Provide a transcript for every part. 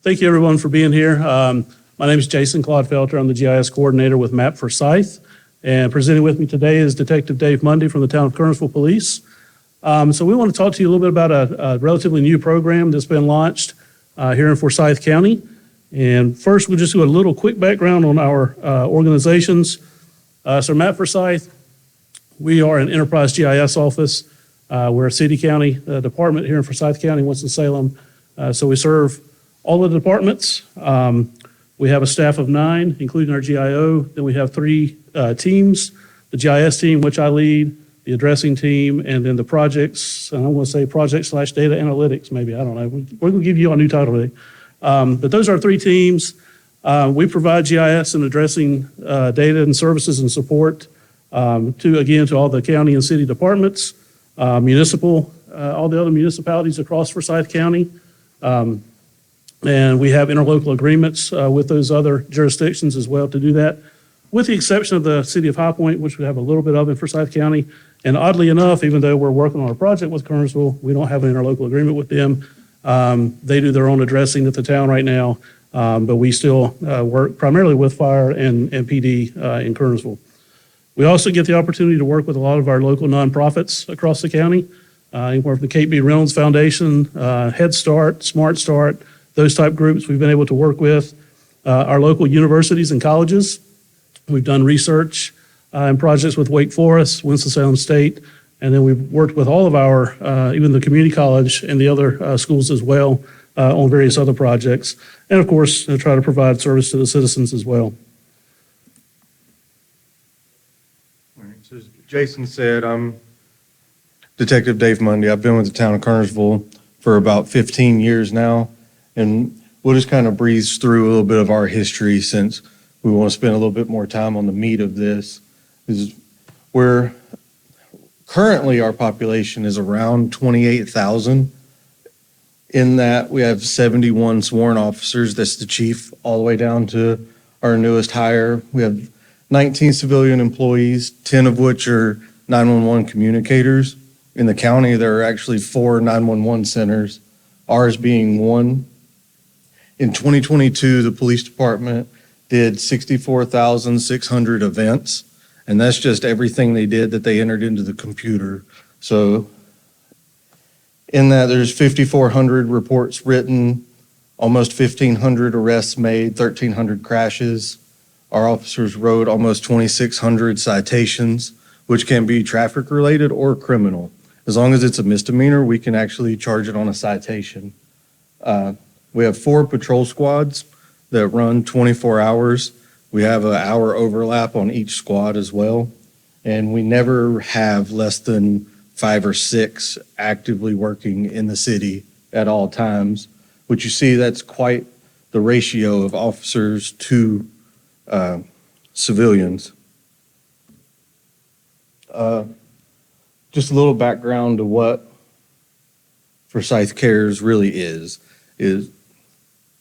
Thank you, everyone, for being here. My name is Jason Claude-Felter. I'm the GIS coordinator with MAP Forsyth. And presenting with me today is Detective Dave Mundy from the town of Kernersville Police. So we want to talk to you a little bit about a relatively new program that's been launched here in Forsyth County. And first, we'll just do a little quick background on our organizations. So MAP Forsyth, we are an enterprise GIS office. We're a city-county department here in Forsyth County, Winston-Salem. So we serve all of the departments. We have a staff of 9, including our GIO. Then we have 3 teams, the GIS team, which I lead, the addressing team, and then the projects, and I want to say project/data analytics, maybe, I don't know. We're going to give you a new title today. But those are our 3 teams. We provide GIS and addressing data and services and support to all the county and city departments, municipal, all the other municipalities across Forsyth County. And we have interlocal agreements with those other jurisdictions as well to do that, with the exception of the city of High Point, which we have a little bit of in Forsyth County. And oddly enough, even though we're working on a project with Kernersville, we don't have an interlocal agreement with them. They do their own addressing at the town right now, but we still work primarily with fire and PD in Kernersville. We also get the opportunity to work with a lot of our local nonprofits across the county, anywhere from the Kate B. Reynolds Foundation, Head Start, Smart Start, those type groups we've been able to work with. Our local universities and colleges, we've done research and projects with Wake Forest, Winston-Salem State, and then we've worked with all of our, even the community college and the other schools as well on various other projects. And of course, try to provide service to the citizens as well. All right, so as Jason said, I'm Detective Dave Mundy. I've been with the town of Kernersville for about 15 years now. And we'll just kind of breeze through a little bit of our history, since we want to spend a little bit more time on the meat of this. Currently our population is around 28,000. In that, we have 71 sworn officers. That's the chief, all the way down to our newest hire. We have 19 civilian employees, 10 of which are 911 communicators. In the county, there are actually 4 911 centers, ours being 1. In 2022, the police department did 64,600 events, and that's just everything they did that they entered into the computer. So in that, there's 5,400 reports written, almost 1,500 arrests made, 1,300 crashes. Our officers wrote almost 2,600 citations, which can be traffic related or criminal. As long as it's a misdemeanor, we can actually charge it on a citation. We have 4 patrol squads that run 24 hours. We have an hour overlap on each squad as well. And we never have less than 5 or 6 actively working in the city at all times. Which you see, that's quite the ratio of officers to civilians. Just a little background to what Forsyth Cares really is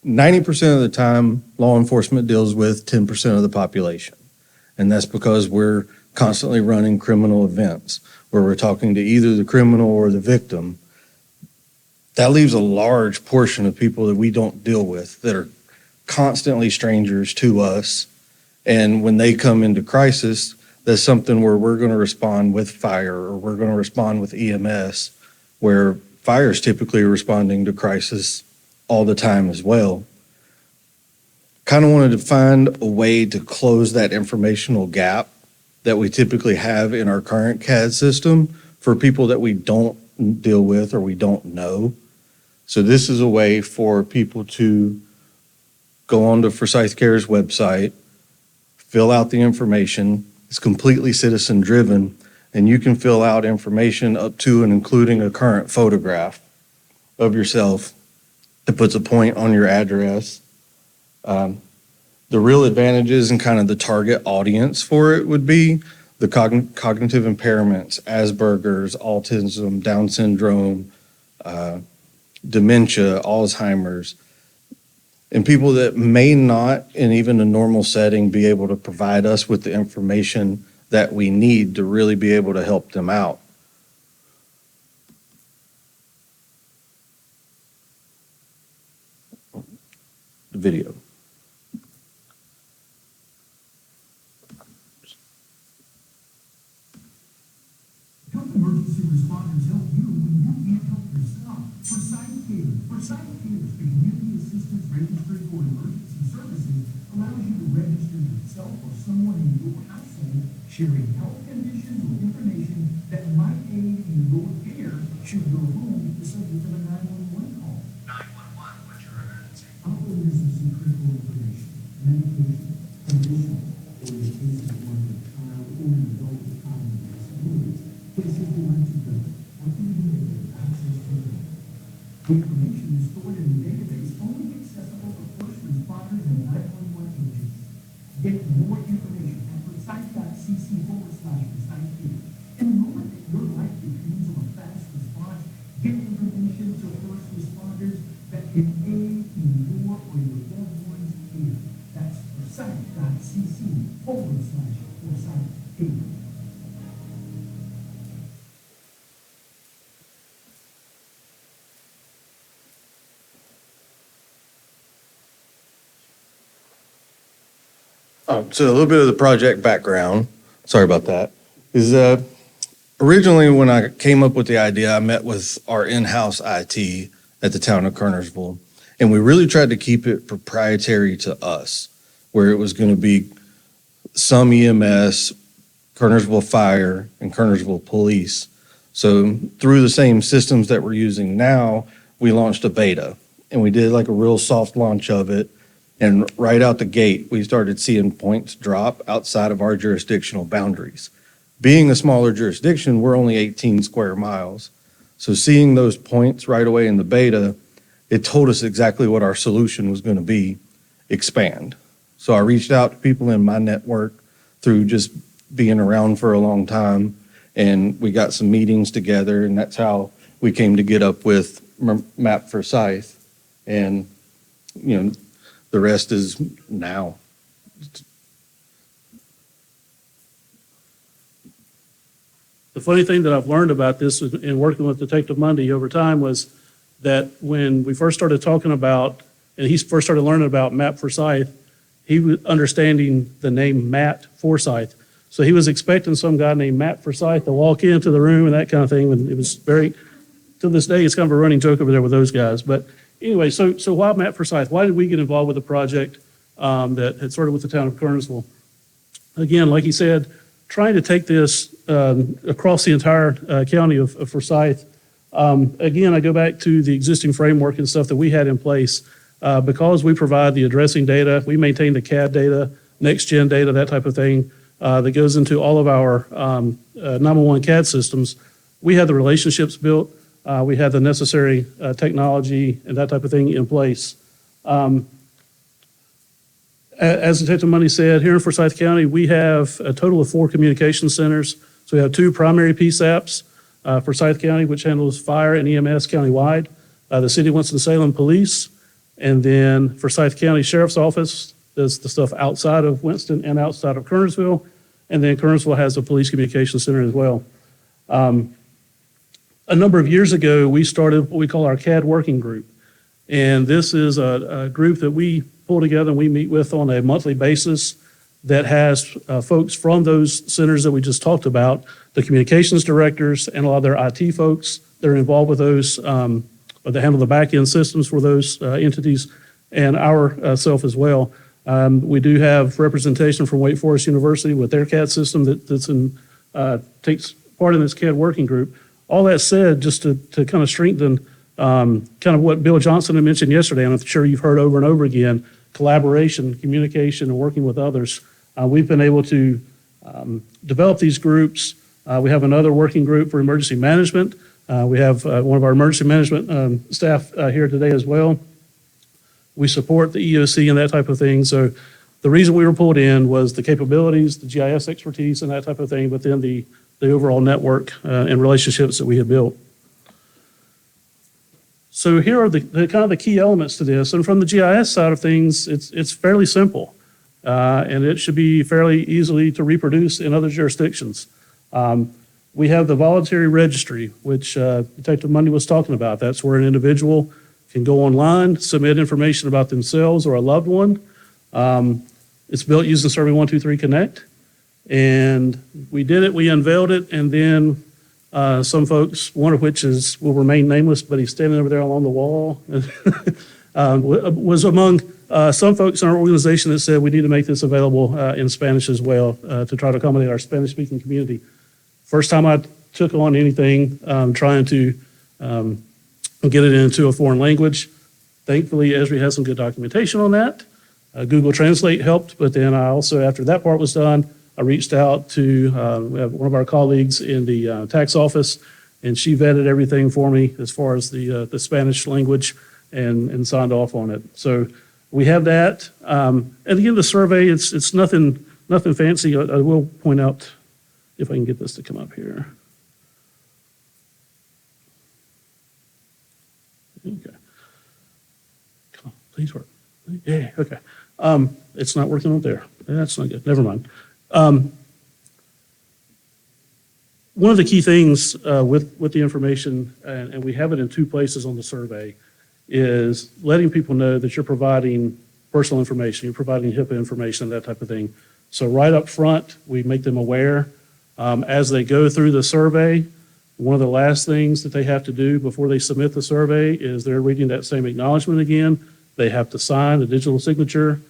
90% of the time, law enforcement deals with 10% of the population. And that's because we're constantly running criminal events where we're talking to either the criminal or the victim. That leaves a large portion of people that we don't deal with, that are constantly strangers to us. And when they come into crisis, that's something where we're going to respond with fire, or we're going to respond with EMS, where fire is typically responding to crisis all the time as well. Kind of wanted to find a way to close that informational gap that we typically have in our current CAD system for people that we don't deal with or we don't know. So this is a way for people to go onto Forsyth Cares website, fill out the information. It's completely citizen driven, and you can fill out information up to and including a current photograph of yourself. It puts a point on your address. The real advantages and kind of the target audience for it would be the cognitive impairments, Asperger's, autism, Down syndrome, dementia, Alzheimer's, and people that may not, in even a normal setting, be able to provide us with the information that we need to really be able to help them out. the video. Help emergency responders help you when you can't help yourself. Forsyth Cares, the Community Assistance Registry for Emergency Services, allows you to register yourself or someone in your household, sharing health conditions or information that might aid in your care should your home be the subject of a 911 call. 911, what's your emergency? Operators of some critical information, medication, conditions, or in the case of one with a child or an adult with cognitive disabilities, places they want to go. What do you do to get access to them? The information is stored in the database only accessible to first responders and 911 agents. Get more information at forsyth.cc/Forsyth. In the moment that your life depends on a fast response, get information to first responders that can aid in your or your loved one's care. That's forsyth.cc/Forsyth. So a little bit of the project background, sorry about that, is originally when I came up with the idea, I met with our in-house IT at the town of Kernersville, and we really tried to keep it proprietary to us, where it was going to be some EMS, Kernersville Fire, and Kernersville Police. So through the same systems that we're using now, we launched a beta, and we did like a real soft launch of it. And right out the gate, we started seeing points drop outside of our jurisdictional boundaries. Being a smaller jurisdiction, we're only 18 square miles. So seeing those points right away in the beta, it told us exactly what our solution was going to be: expand. So I reached out to people in my network through just being around for a long time, and we got some meetings together, and that's how we came to get up with Map Forsyth. And, you know, the rest is now. The funny thing that I've learned about this in working with Detective Mundy over time was that when we first started talking about, and he first started learning about Map Forsyth, he was understanding the name Matt Forsyth. So he was expecting some guy named Matt Forsyth to walk into the room and that kind of thing. And it was very, to this day, it's kind of a running joke over there with those guys. But anyway, so why Matt Forsyth? Why did we get involved with a project that had started with the town of Kernersville? Again, like he said, trying to take this across the entire county of Forsyth. Again, I go back to the existing framework and stuff that we had in place. Because we provide the addressing data, we maintain the CAD data, next-gen data, that type of thing, that goes into all of our 911 CAD systems. We had the relationships built. We had the necessary technology and that type of thing in place. As Detective Money said, here in Forsyth County, we have a total of 4 communication centers. So we have 2 primary PSAPs, Forsyth County, which handles fire and EMS countywide, the City of Winston-Salem Police, and then Forsyth County Sheriff's Office does the stuff outside of Winston and outside of Kernersville, and then Kernersville has a police communication center as well. A number of years ago, we started what we call our CAD working group. And this is a group that we pull together and we meet with on a monthly basis that has folks from those centers that we just talked about, the communications directors and a lot of their IT folks that are involved with those, or that handle the back-end systems for those entities, and ourself as well. We do have representation from Wake Forest University with their CAD system that's takes part in this CAD working group. All that said, just to kind of strengthen kind of what Bill Johnson had mentioned yesterday, and I'm sure you've heard over and over again, collaboration, communication, and working with others. We've been able to develop these groups. We have another working group for emergency management. We have one of our emergency management staff here today as well. We support the EOC and that type of thing. So the reason we were pulled in was the capabilities, the GIS expertise, and that type of thing, but then the overall network and relationships that we had built. So here are the kind of the key elements to this. And from the GIS side of things, it's fairly simple. And it should be fairly easily to reproduce in other jurisdictions. We have the voluntary registry, which Detective Mundy was talking about. That's where an individual can go online, submit information about themselves or a loved one. It's built using Survey 123 Connect. And we did it, we unveiled it, and then some folks, one of which will remain nameless, but he's standing over there along the wall, was among some folks in our organization that said we need to make this available in Spanish as well to try to accommodate our Spanish-speaking community. First time I took on anything trying to get it into a foreign language. Thankfully, Esri has some good documentation on that. Google Translate helped, but then I also, after that part was done, I reached out to one of our colleagues in the tax office, and she vetted everything for me as far as the Spanish language and signed off on it. So we have that. And again, the survey, it's nothing fancy. I will point out, if I can get this to come up here. Okay. Come on, please work. Yeah, okay. It's not working up there. That's not good. Never mind. One of the key things with the information, and we have it in two places on the survey, is letting people know that you're providing personal information, you're providing HIPAA information, that type of thing. So right up front, we make them aware. As they go through the survey, one of the last things that they have to do before they submit the survey is they're reading that same acknowledgement again. They have to sign a digital signature,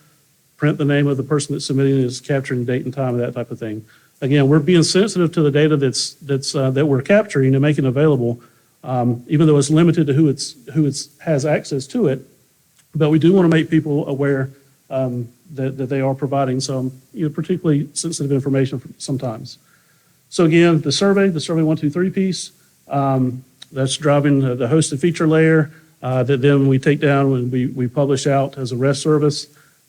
print the name of the person that's submitting it, is capturing date and time, that type of thing. Again, we're being sensitive to the data that we're capturing and making available, even though it's limited to who has access to it. But we do want to make people aware that they are providing some, particularly sensitive information sometimes. So again, the survey 123 piece, that's driving the hosted feature layer that then we take down when we publish out as a REST service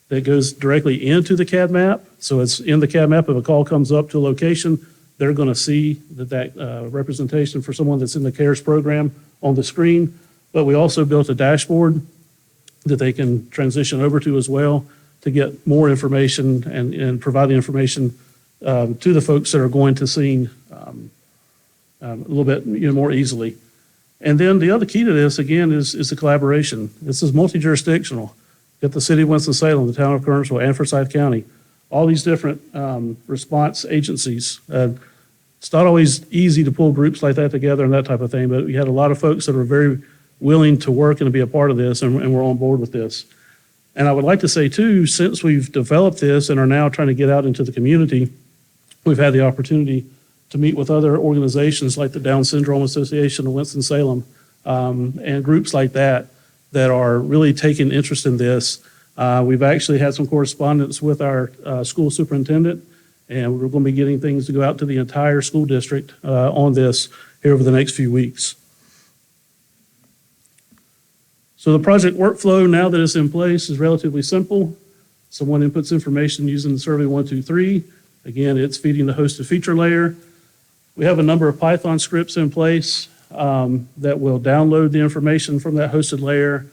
that goes directly into the CAD map. So it's in the CAD map. If a call comes up to a location, they're going to see that representation for someone that's in the CARES program on the screen. But we also built a dashboard that they can transition over to as well to get more information and provide the information to the folks that are going to scene a little bit more easily. And then the other key to this, again, is the collaboration. This is multi-jurisdictional. Got the city of Winston-Salem, the town of Kernersville, and Forsyth County, all these different response agencies. It's not always easy to pull groups like that together and that type of thing, but we had a lot of folks that are very willing to work and to be a part of this, and we're on board with this. And I would like to say, too, since we've developed this and are now trying to get out into the community, we've had the opportunity to meet with other organizations like the Down Syndrome Association of Winston-Salem and groups like that are really taking interest in this. We've actually had some correspondence with our school superintendent, and we're going to be getting things to go out to the entire school district on this here over the next few weeks. So the project workflow, now that it's in place, is relatively simple. Someone inputs information using the Survey 123. Again, it's feeding the hosted feature layer. We have a number of Python scripts in place that will download the information from that hosted layer,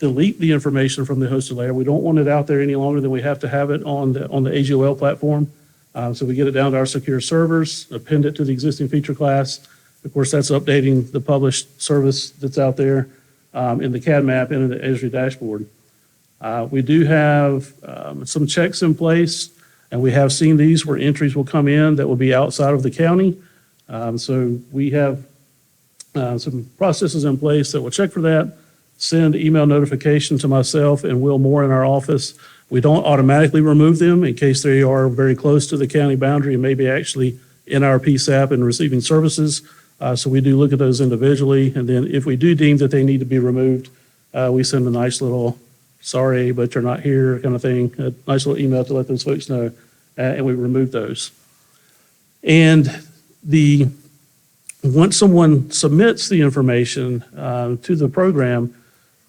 delete the information from the hosted layer. We don't want it out there any longer than we have to have it on the AGOL platform. So we get it down to our secure servers, append it to the existing feature class. Of course, that's updating the published service that's out there in the CAD map and in the Esri dashboard. We do have some checks in place, and we have seen these where entries will come in that will be outside of the county. So we have some processes in place that will check for that, send email notification to myself and Will Moore in our office. We don't automatically remove them in case they are very close to the county boundary and maybe actually in our PSAP and receiving services. So we do look at those individually, and then if we do deem that they need to be removed, we send a nice little sorry, but you're not here kind of thing, a nice little email to let those folks know, and we remove those. And once someone submits the information to the program,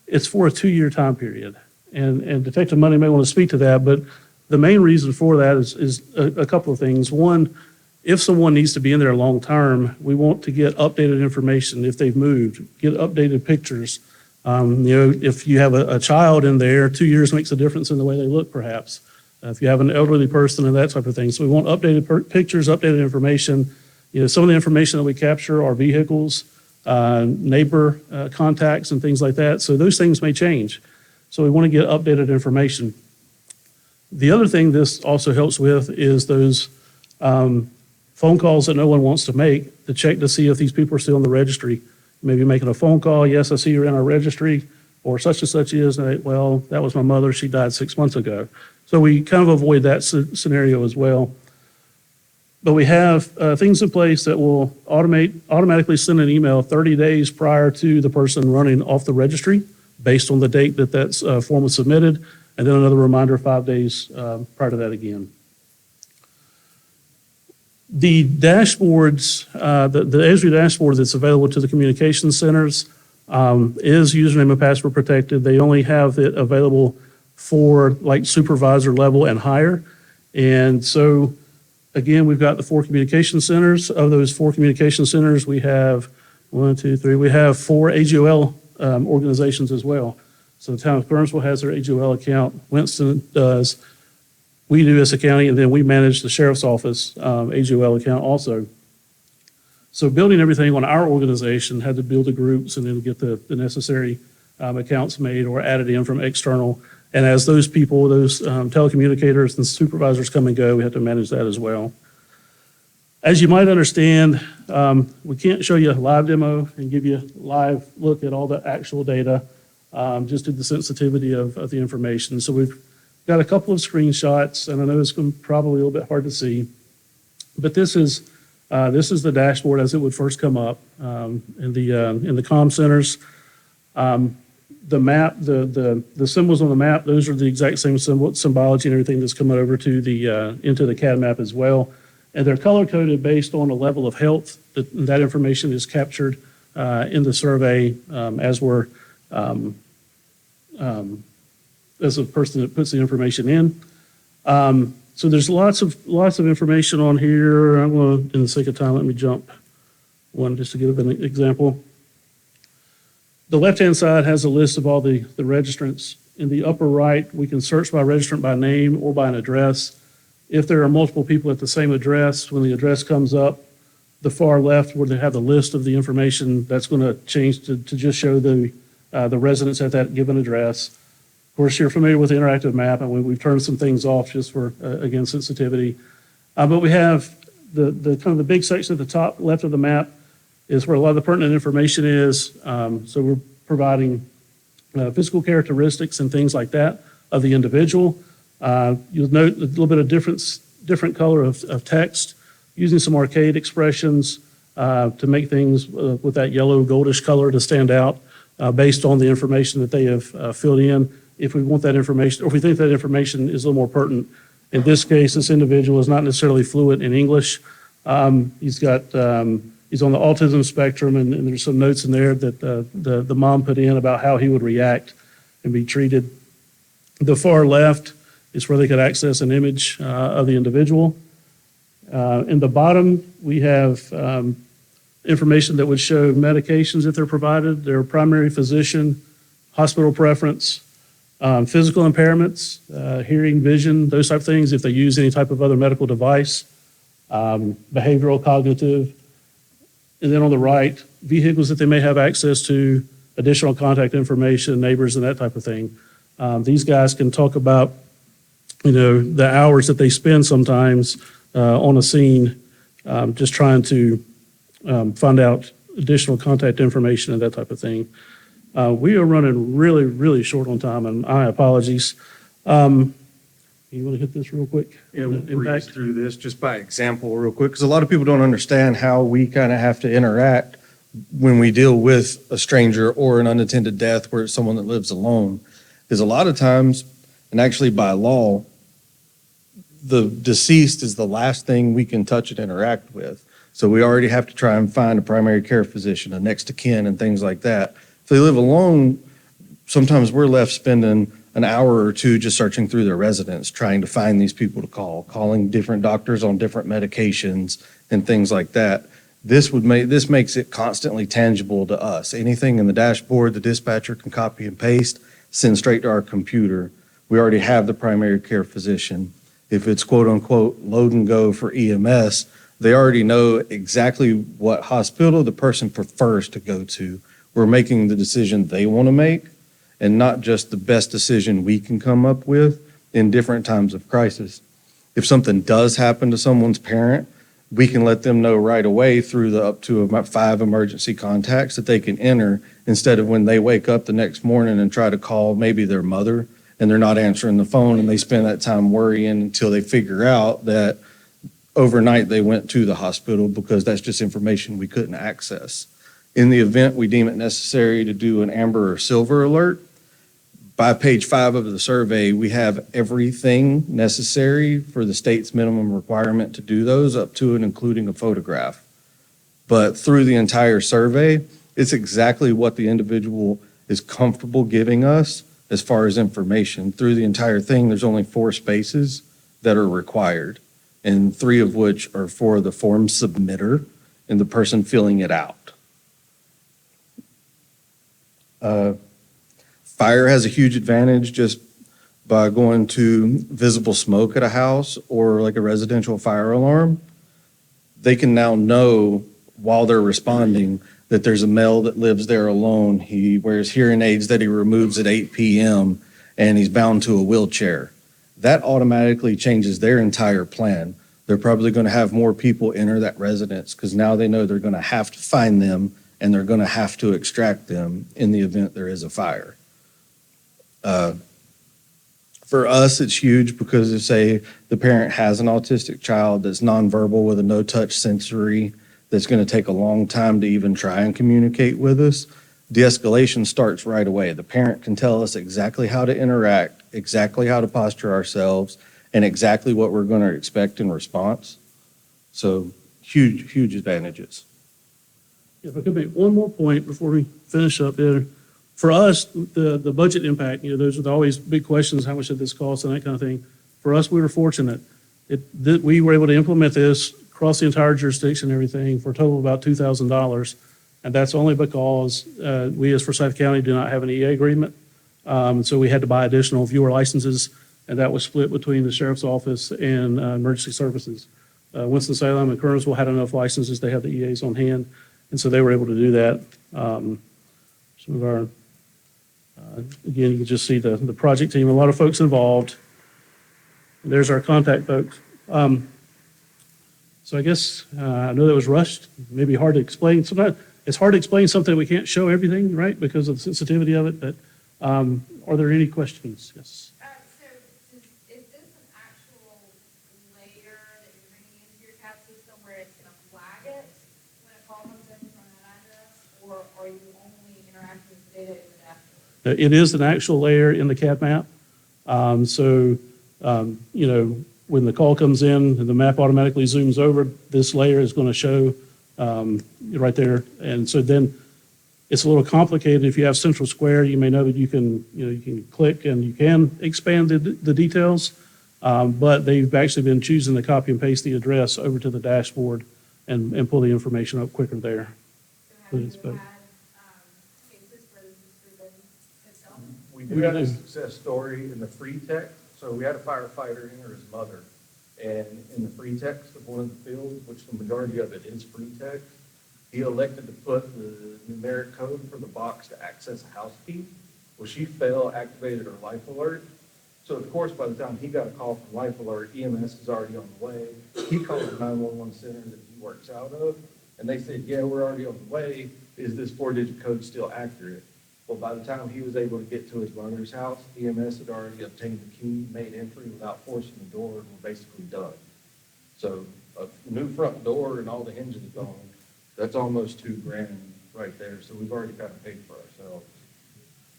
it's for a 2-year time period. And Detective Money may want to speak to that, but the main reason for that is a couple of things. One, if someone needs to be in there long term, we want to get updated information if they've moved, get updated pictures. If you have a child in there, 2 years makes a difference in the way they look, perhaps. If you have an elderly person and that type of thing. So we want updated pictures, updated information. Some of the information that we capture are vehicles. neighbor contacts and things like that. So those things may change. So we want to get updated information. The other thing this also helps with is those phone calls that no one wants to make to check to see if these people are still in the registry. Maybe making a phone call, yes, I see you're in our registry, or such and such is, and well, that was my mother, she died 6 months ago. So we kind of avoid that scenario as well. But we have things in place that will automatically send an email 30 days prior to the person running off the registry based on the date that that form was submitted, and then another reminder 5 days prior to that again. The dashboards, the Esri dashboard that's available to the communication centers is username and password protected. They only have it available for like supervisor level and higher. And so, again, we've got the 4 communication centers. Of those 4 communication centers, we have we have 4 AGOL organizations as well. So the town of Burnsville has their AGOL account, Winston does, we do as a county, and then we manage the sheriff's office AGOL account also. So building everything on our organization had to build the groups and then get the necessary accounts made or added in from external. And as those people, those telecommunicators and supervisors come and go, we have to manage that as well. As you might understand, we can't show you a live demo and give you a live look at all the actual data, just due to the sensitivity of the information. So we've got a couple of screenshots, and I know it's probably a little bit hard to see, but this is the dashboard as it would first come up in the comm centers. The map, the symbols on the map, those are the exact same symbology and everything that's coming over to the into the CAD map as well. And they're color coded based on a level of health. That information is captured in the survey as we're as a person that puts the information in. So there's lots of information on here. I'm going to, in the sake of time, let me jump one just to give an example. The left-hand side has a list of all the registrants. In the upper right, we can search by registrant by name or by an address. If there are multiple people at the same address, when the address comes up, the far left where they have the list of the information, that's going to change to just show the residents at that given address. Of course, you're familiar with the interactive map, and we've turned some things off just for, again, sensitivity. But we have the kind of the big section at the top left of the map is where a lot of the pertinent information is. So we're providing physical characteristics and things like that of the individual. You'll note a little bit of different color of text, using some arcade expressions to make things with that yellow goldish color to stand out based on the information that they have filled in. If we want that information, or if we think that information is a little more pertinent. In this case, this individual is not necessarily fluent in English. He's on the autism spectrum, and there's some notes in there that the mom put in about how he would react and be treated. The far left is where they could access an image of the individual. In the bottom, we have information that would show medications if they're provided, their primary physician, hospital preference, physical impairments, hearing, vision, those type of things, if they use any type of other medical device, behavioral, cognitive. And then on the right, vehicles that they may have access to, additional contact information, neighbors, and that type of thing. These guys can talk about, the hours that they spend sometimes on a scene, just trying to find out additional contact information and that type of thing. We are running really, really short on time, and my apologies. You want to hit this real quick? Yeah, we'll breeze through this just by example real quick, because a lot of people don't understand how we kind of have to interact when we deal with a stranger or an unattended death where it's someone that lives alone. Because a lot of times, and actually by law, the deceased is the last thing we can touch and interact with. So we already have to try and find a primary care physician, a next of kin, and things like that. If they live alone, sometimes we're left spending an hour or two just searching through their residence, trying to find these people to call, calling different doctors on different medications and things like that. This makes it constantly tangible to us. Anything in the dashboard, the dispatcher can copy and paste, send straight to our computer. We already have the primary care physician. If it's quote unquote load and go for EMS, They already know exactly what hospital the person prefers to go to. We're making the decision they want to make and not just the best decision we can come up with in different times of crisis. If something does happen to someone's parent, we can let them know right away through the up to about 5 emergency contacts that they can enter, instead of when they wake up the next morning and try to call maybe their mother and they're not answering the phone, and they spend that time worrying until they figure out that overnight they went to the hospital, because that's just information we couldn't access. In the event we deem it necessary to do an amber or silver alert, by page 5 of the survey, we have everything necessary for the state's minimum requirement to do those, up to and including a photograph. But through the entire survey, it's exactly what the individual is comfortable giving us as far as information. Through the entire thing, there's only 4 spaces that are required, and 3 of which are for the form submitter and the person filling it out. Fire has a huge advantage just by going to visible smoke at a house or like a residential fire alarm. They can now know while they're responding that there's a male that lives there alone. He wears hearing aids that he removes at 8 p.m. and he's bound to a wheelchair. That automatically changes their entire plan. They're probably going to have more people enter that residence because now they know they're going to have to find them and they're going to have to extract them in the event there is a fire. For us, it's huge because if, say, the parent has an autistic child that's nonverbal with a no-touch sensory that's going to take a long time to even try and communicate with us, de-escalation starts right away. The parent can tell us exactly how to interact, exactly how to posture ourselves, and exactly what we're going to expect in response. So huge, huge advantages. If I could make one more point before we finish up there. For us, the budget impact, those are always big questions, how much did this cost and that kind of thing. For us, we were fortunate. That we were able to implement this across the entire jurisdiction and everything for a total of about $2,000. And that's only because we as Forsyth County do not have an EA agreement. So we had to buy additional viewer licenses, and that was split between the sheriff's office and emergency services. Winston-Salem and Kernersville had enough licenses, they had the EAs on hand, and so they were able to do that. Some of our again, you can just see the project team, a lot of folks involved. There's our contact folks. So I guess I know that was rushed, maybe hard to explain. Sometimes it's hard to explain something we can't show everything, right, because of the sensitivity of it. But are there any questions? Yes. Is this an actual layer that you're bringing into your CAD system where it's going to flag it when a call comes in from that address, or are you only interacting with the data in the dashboard? It is an actual layer in the CAD map. When the call comes in and the map automatically zooms over, this layer is going to show right there. And so then it's a little complicated. If you have Central Square, you may know that you can click and you can expand the details. But they've actually been choosing to copy and paste the address over to the dashboard and pull the information up quicker there. So have you had cases where this has proven itself? We do have a success story in the free text. So we had a firefighter enter his mother, and in the free text of one of the fields, which the majority of it is free text, he elected to put the numeric code for the box to access a house key. Well, she activated her life alert. So of course, by the time he got a call from life alert, EMS is already on the way. He called the 911 center that he works out of, and they said, yeah, we're already on the way. Is this 4-digit code still accurate? Well, by the time he was able to get to his mother's house, EMS had already obtained the key, made entry without forcing the door, and were basically done. So a new front door and all the hinges gone, that's almost $2,000 right there. So we've already kind of paid for ourselves.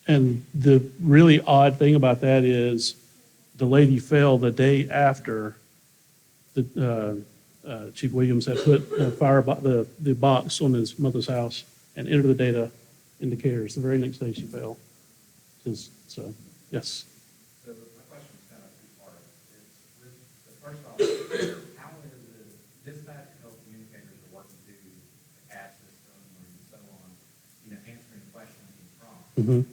And the really odd thing about that is the lady fell the day after the Chief Williams had put the box on his mother's house and entered the data into CARES. The very next day she fell. So, yes. So my question is kind of two-part. It's with the first off, how is the dispatch and health communicators are working through the CAD system and so on, answering questions and prompts? Mm-hmm.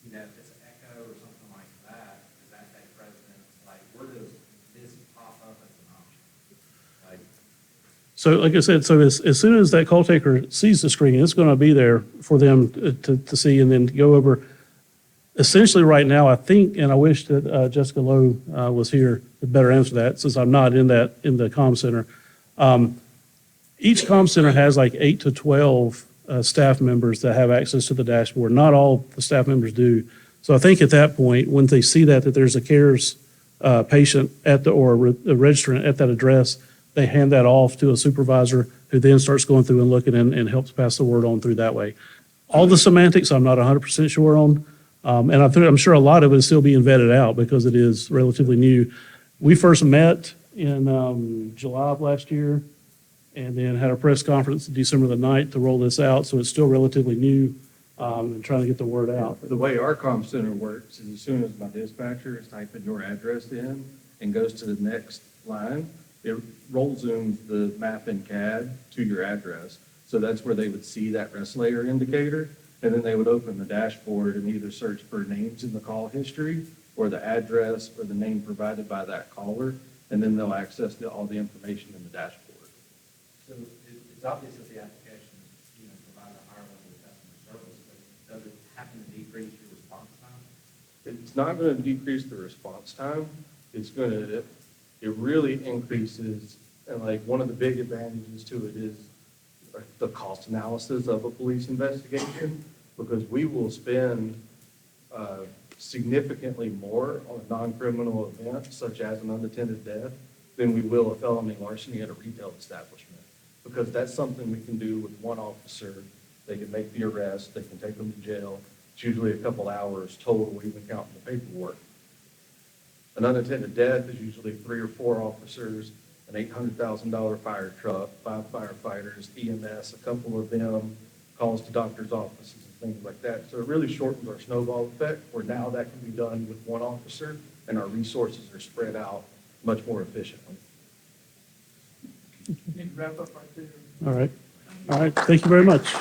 If it's an echo or something like that, does that take precedence? Like, where does this pop up as an option? Like, So like I said, so as soon as that call taker sees the screen, it's going to be there for them to see and then go over. Essentially, right now, I think, and I wish that Jessica Lowe was here to better answer that, since I'm not in the comm center. Each comm center has like 8 to 12 staff members that have access to the dashboard. Not all the staff members do. So I think at that point, when they see that there's a CARES patient at or a registrant at that address, they hand that off to a supervisor who then starts going through and looking and helps pass the word on through that way. All the semantics, I'm not 100% sure on. And I'm sure a lot of it is still being vetted out because it is relatively new. We first met in July of last year and then had a press conference December the 9th to roll this out. So it's still relatively new and trying to get the word out. The way our comm center works is as soon as my dispatcher is typing your address in and goes to the next line, it roll zooms the map in CAD to your address. So that's where they would see that rest layer indicator. And then they would open the dashboard and either search for names in the call history or the address or the name provided by that caller. And then they'll access all the information in the dashboard. So it's obvious that the application, provide a higher level of customer service, but does it happen to decrease your response time? It's not going to decrease the response time. It really increases, and like one of the big advantages to it is the cost analysis of a police investigation, because we will spend significantly more on a non-criminal event, such as an unattended death, than we will a felony larceny at a retail establishment. Because that's something we can do with one officer. They can make the arrest, they can take them to jail. It's usually a couple hours total, even counting the paperwork. An unattended death is usually 3 or 4 officers, an $800,000 fire truck, 5 firefighters, EMS, a couple of them, calls to doctor's offices and things like that. So it really shortens our snowball effect, where now that can be done with one officer and our resources are spread out much more efficiently. Need to wrap up right there. All right. All right. Thank you very much.